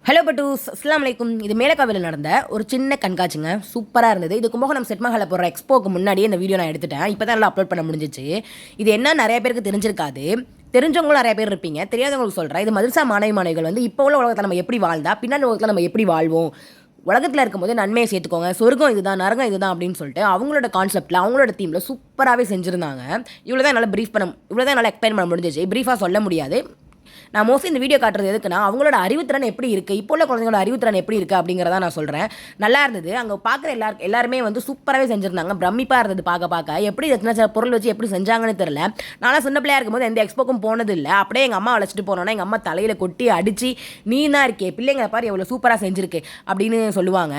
Hello பட்டூஸ், அஸ்ஸலாமு அலைக்கும். இது மேலக்காவியில் நடந்த ஒரு சின்ன கண்காட்சிங்க. சூப்பராக இருந்தது. இது கும்பகோணம் செட்மஹாலில் போடுற எக்ஸ்போக்கு முன்னாடியே இந்த வீடியோ நான் எடுத்துட்டேன். இப்போ தான் எல்லாம் அப்லோட் பண்ண முடிஞ்சிச்சு. இது என்ன நிறைய பேருக்கு தெரிஞ்சிருக்காது. தெரிஞ்சவங்களும் நிறைய பேர் இருப்பீங்க. தெரியாதவங்களுக்கு சொல்கிறேன். இது மதரசா மாணவிகள் வந்து இப்போ உள்ள உலகத்தில் நம்ம எப்படி வாழ்ந்தா பின்னாடி உலகத்தில் நம்ம எப்படி வாழ்வோம், உலகத்தில் இருக்கும்போது நன்மையை சேர்த்துக்கோங்க, சொர்க்கம் இதுதான், நரகம் இதுதான் அப்படின்னு சொல்லிட்டு அவங்களோட கான்செப்ட்டில் அவங்களோட தீமில் சூப்பராகவே செஞ்சுருந்தாங்க. இவ்வளோ தான் என்னால் எக்ஸ்பிளைன் பண்ண முடிஞ்சிச்சு. ப்ரீஃபாக சொல்ல முடியாது. நான் மோஸ்ட்லி இந்த வீடியோ காட்டுறது எதுக்குன்னா, அவங்களோட அறிவுத்திறன் எப்படி இருக்குது, இப்போ உள்ள குழந்தைங்களோட அறிவுத்திறன் எப்படி இருக்குது அப்படிங்கிறத நான் சொல்கிறேன். நல்லா இருந்தது. அங்கே பார்க்குற எல்லாருமே வந்து சூப்பராகவே செஞ்சுருந்தாங்க. பிரமிப்பாக இருந்தது பார்க்க எப்படி சின்ன சின்ன பொருள் வச்சு எப்படி செஞ்சாங்கன்னு தெரியல. நானும் சின்ன பிள்ளையாக இருக்கும்போது எந்த எக்ஸ்போக்கும் போனது இல்லை. அப்படியே எங்கள் அம்மா அழைச்சிட்டு போனோன்னா எங்கள் அம்மா தலையில் கொட்டி அடித்து, நீ தான் இருக்கே பிள்ளைங்களை பாரு எவ்வளோ சூப்பராக செஞ்சுருக்கு அப்படின்னு சொல்லுவாங்க.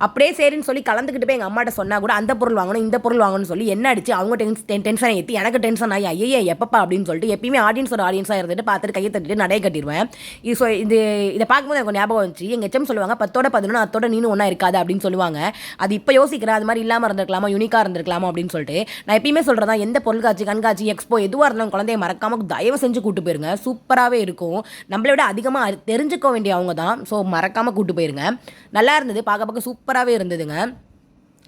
அப்படியே சரின்னு சொல்லி கலந்துக்கிட்டு போய் எங்கள் அம்மாட்ட சொன்னால் கூட அந்த பொருள் வாங்கணும் இந்த பொருள் வாங்கணும்னு சொல்லி என்ன அடிச்சு அவங்க டென்ஷனை ஏற்றி எனக்கு டென்ஷன் ஆகி ஐயே எப்பப்பா அப்படின்னு சொல்லிட்டு எப்பயுமே ஆடியன்ஸாக இருந்துட்டு பார்த்துட்டு கையை தட்டிட்டு நடை கட்டிடுவேன். இதை பார்க்கும்போது எனக்கு ஞாபகம் வந்துச்சு. எங்கள் எச்சம் சொல்லுவாங்க 10ஓட 11 அத்தோட நீனும் ஒன்றா இருக்காது அப்படின்னு சொல்லுவாங்க. அது இப்போ யோசிக்கிறேன், அது மாதிரி இல்லாமல் இருந்திருக்கலாமா, யூனிக்காக இருந்திருக்கலாமா அப்படின்னு சொல்லிட்டு. நான் எப்பயுமே சொல்கிறதா, எந்த பொருட்காட்சி கண்காட்சி எக்ஸ்போ எதுவாக இருந்தாலும் குழந்தைய மறக்காமல் தயவு செஞ்சு கூட்டு போயிருங்க. சூப்பராகவே இருக்கும். நம்மளை விட அதிகமாக தெரிஞ்சுக்க வேண்டிய அவங்க தான். ஸோ மறக்காமல் கூட்டு போயிருங்க. நல்லா இருந்தது, பார்க்க சூப்பராகவே இருந்ததுங்க.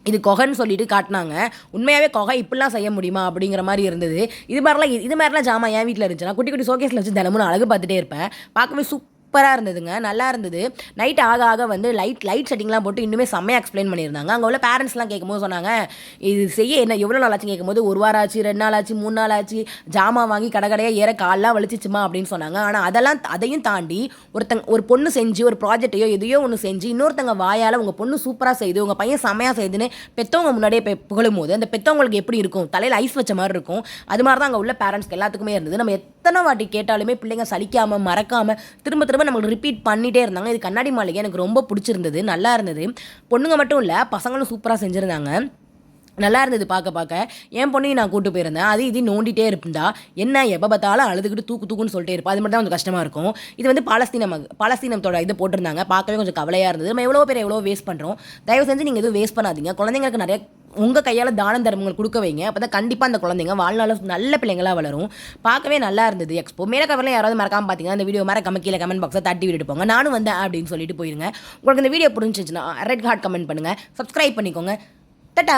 இது கொகைன்னு சொல்லிட்டு காட்டினாங்க. உண்மையாகவே கொகை இப்படிலாம் செய்ய முடியுமா அப்படிங்கிற மாதிரி இருந்தது. இது மாதிரிலாம் ஜாமான் என் வீட்டில் இருந்துச்சுன்னா குட்டி குட்டி ஷோகேஸில் வச்சு தினமும் அழகு பார்த்துட்டே இருப்பேன். பார்க்கவே சூப்பராக இருந்ததுங்க. நல்லா இருந்தது. நைட் ஆக வந்து லைட் செட்டிங்லாம் போட்டு இன்னுமே செம்மையாக எக்ஸ்பிளைன் பண்ணியிருந்தாங்க. அங்கே உள்ள பேரண்ட்ஸ்லாம் கேட்கும்போது சொன்னாங்க, இது செய்ய என்ன எவ்வளோ நாள் ஆச்சு கேட்கும்போது 1 வாரம் ஆச்சு, 2 நாள் ஆச்சு, 3 நாள் ஆச்சு, ஜாமான் வாங்கி கடையாக ஏற கால்லாம் வலிச்சிச்சுமா அப்படின்னு சொன்னாங்க. ஆனால் அதையும் தாண்டி ஒரு பொண்ணு செஞ்சு ஒரு ப்ராஜெக்டையோ எதையோ ஒன்று செஞ்சு இன்னொருத்தங்க வாயால் உங்கள் பொண்ணு சூப்பராக செய்யுது, உங்கள் பையன் செம்மையாக செய்யுதுன்னு பெற்றவங்க முன்னாடியே புகழும் போது அந்த பெற்றவங்களுக்கு எப்படி இருக்கும், தலையில் ஐஸ் வச்ச மாதிரி இருக்கும். அது மாதிரி தான் அங்கே உள்ள பேரண்ட்ஸ்க்கு எல்லாத்துக்குமே இருந்தது. நம்ம எத்தனை வாட்டி கேட்டாலுமே பிள்ளைங்க சலிக்காமல் மறக்காமல் திரும்ப நம்மளுக்கு ரிப்பீட் பண்ணிகிட்டே இருந்தாங்க. இது கண்ணாடி மாளிகை எனக்கு ரொம்ப பிடிச்சிருந்தது. நல்லா இருந்தது. பொண்ணுங்க மட்டும் இல்லை, பசங்களும் சூப்பராக செஞ்சுருந்தாங்க. நல்லா இருந்தது பார்க்க. என் பொண்ணையும் நான் கூட்டு போயிருந்தேன். அது இது நோண்டிகிட்டே இருந்தா என்ன எப்போ பார்த்தாலும் அழுதுகிட்டு தூக்குன்னு சொல்லிட்டே இருப்பா. அது மட்டும் தான் கொஞ்சம் கஷ்டமாக இருக்கும். இது வந்து பாலஸ்தீனத்தோட இது போட்டிருந்தாங்க. பார்க்கவே கொஞ்சம் கவலையாக இருந்தது. நம்ம எவ்வளோ வேஸ்ட் பண்ணுறோம். தயவு செஞ்சு நீங்கள் எதுவும் வேஸ்ட் பண்ணாதீங்க. குழந்தைங்களுக்கு நிறைய உங்கள் கையால் தான தர்மங்கள் கொடுக்க வைங்க. அப்போ தான் கண்டிப்பாக அந்த குழந்தைங்க வாழ்நாள் நல்ல பிள்ளைங்களாக வளரும். பார்க்கவே நல்லா இருந்தது எக்ஸ்போ. மேலக்காவில யாராவது மறக்காமல் பார்த்தீங்கன்னா இந்த வீடியோ மறக்காம கீழே கமெண்ட் பாக்ஸை தட்டி விட்டுட்டு போங்க. நானும் வந்தேன் அப்படின்னு சொல்லிட்டு போயிருங்க. உங்களுக்கு இந்த வீடியோ புரிஞ்சிச்சுன்னா ரெட் ஹார்ட் கமெண்ட் பண்ணுங்கள், சப்ஸ்கிரைப் பண்ணிக்கோங்க. Ta-da!